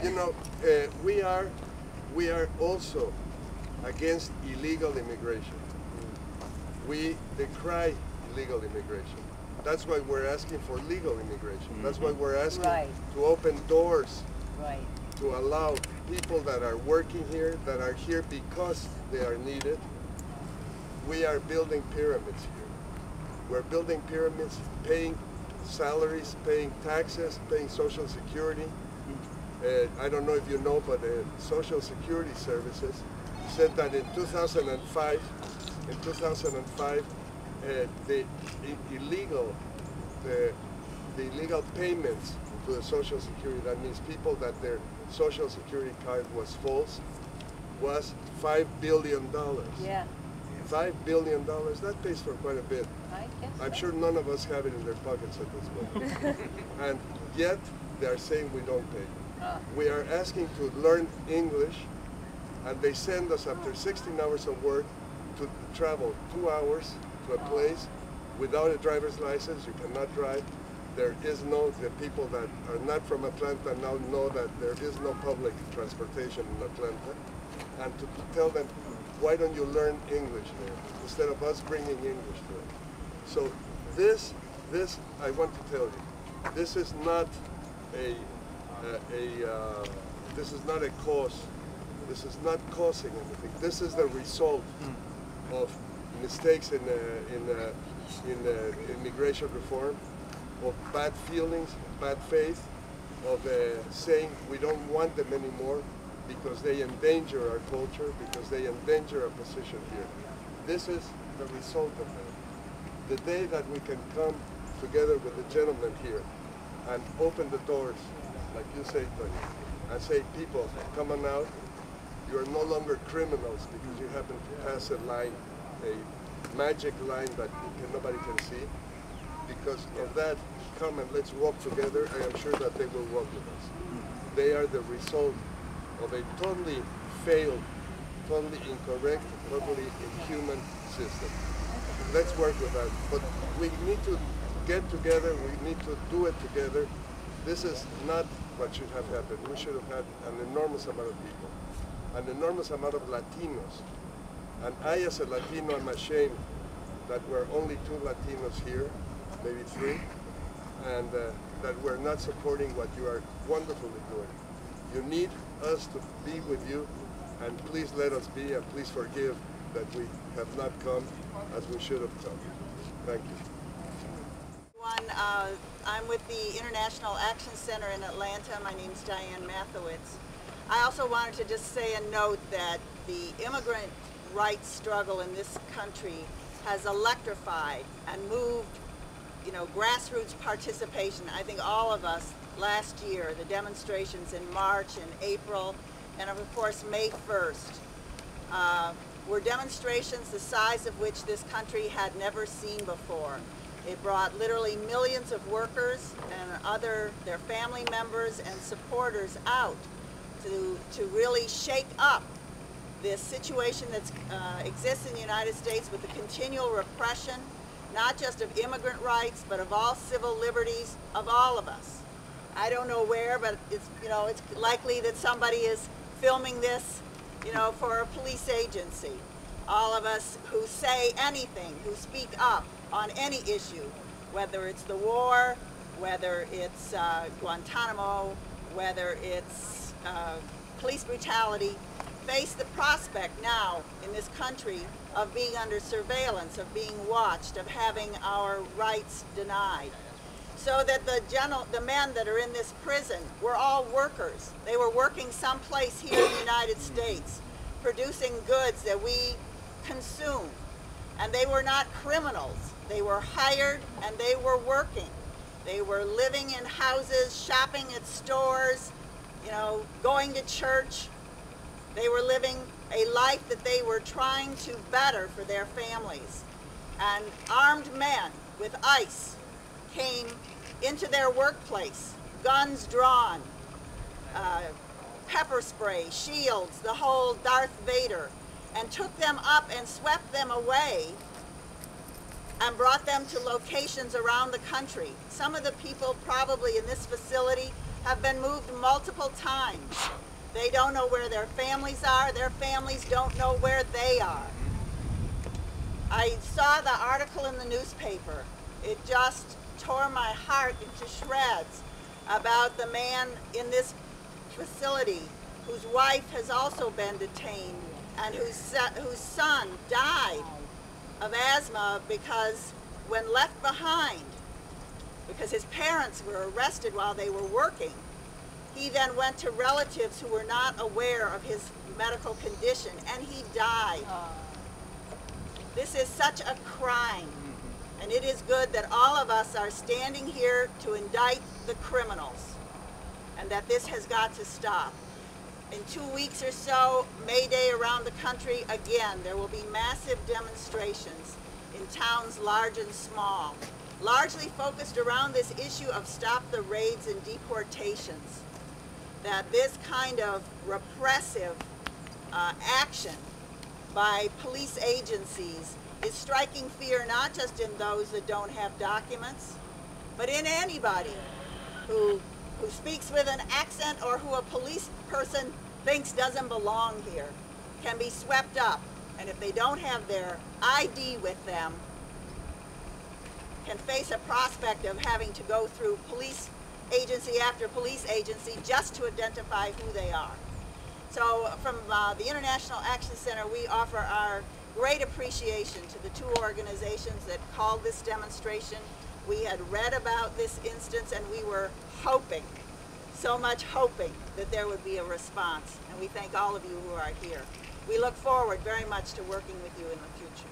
You know, we are also against illegal immigration. We decry illegal immigration. That's why we're asking for legal immigration. That's why we're asking to open doors to allow people that are working here, that are here because they are needed. We are building pyramids here. We're building pyramids, paying salaries, paying taxes, paying Social Security. I don't know if you know, but Social Security Services said that in 2005, the illegal payments to the Social Security, that means people that their Social Security card was false, was $5 billion. Yeah. $5 billion, that pays for quite a bit. I'm sure none of us have it in their pockets at this moment. And yet, they are saying we don't pay. We are asking to learn English, and they send us after 16 hours of work to travel 2 hours to a place without a driver's license. You cannot drive. There is the people that are not from Atlanta now know that there is no public transportation in Atlanta. And to tell them, why don't you learn English there, instead of us bringing English to it. So this I want to tell you, this is not this is not a cause. This is not causing anything. This is the result of mistakes in immigration reform, of bad feelings, bad faith, of saying we don't want them anymore because they endanger our culture, because they endanger our position here. This is the result of that. The day that we can come together with the gentleman here and open the doors, like you say, Tony, and say, people, come on out. You are no longer criminals because you happen to pass a line, a magic line that nobody can see. Because of that, come and let's walk together. I am sure that they will walk with us. They are the result of a totally failed, totally incorrect, totally inhuman system. Let's work with that. But we need to get together. We need to do it together. This is not what should have happened. We should have had an enormous amount of people, an enormous amount of Latinos. And I, as a Latino, am ashamed that we're only 2 Latinos here, maybe 3, and that we're not supporting what you are wonderfully doing. You need us to be with you, and please let us be, and please forgive that we have not come as we should have come. Thank you. I'm with the International Action Center in Atlanta. My name is Diane Mathowitz. I also wanted to just say and note that the immigrant rights struggle in this country has electrified and moved, grassroots participation. I think all of us last year, the demonstrations in March and April, and of course May 1st, were demonstrations the size of which this country had never seen before. It brought literally millions of workers and their family members and supporters out to really shake up this situation that exists in the United States with the continual repression, not just of immigrant rights, but of all civil liberties of all of us. I don't know where, but it's likely that somebody is filming this, for a police agency. All of us who say anything, who speak up on any issue, whether it's the war, whether it's Guantanamo, whether it's police brutality, face the prospect now in this country of being under surveillance, of being watched, of having our rights denied. So that the men that are in this prison were all workers. They were working someplace here in the United States, producing goods that we consume. And they were not criminals. They were hired and they were working. They were living in houses, shopping at stores, going to church. They were living a life that they were trying to better for their families. And armed men with ice came into their workplace, guns drawn, pepper spray, shields, the whole Darth Vader, and took them up and swept them away and brought them to locations around the country. Some of the people probably in this facility have been moved multiple times. They don't know where their families are. Their families don't know where they are. I saw the article in the newspaper. It just tore my heart into shreds about the man in this facility whose wife has also been detained and whose son died of asthma because when left behind, because his parents were arrested while they were working, he then went to relatives who were not aware of his medical condition and he died. This is such a crime, and it is good that all of us are standing here to indict the criminals, and that this has got to stop. In 2 weeks or so, May Day around the country, again, there will be massive demonstrations in towns large and small, largely focused around this issue of stop the raids and deportations, that this kind of repressive action by police agencies is striking fear not just in those that don't have documents, but in anybody who speaks with an accent or who a police person thinks doesn't belong here, can be swept up. And if they don't have their ID with them, can face a prospect of having to go through police agency after police agency just to identify who they are. So from the International Action Center, we offer our great appreciation to the two organizations that called this demonstration. We had read about this instance and we were hoping, so much hoping, that there would be a response. And we thank all of you who are here. We look forward very much to working with you in the future.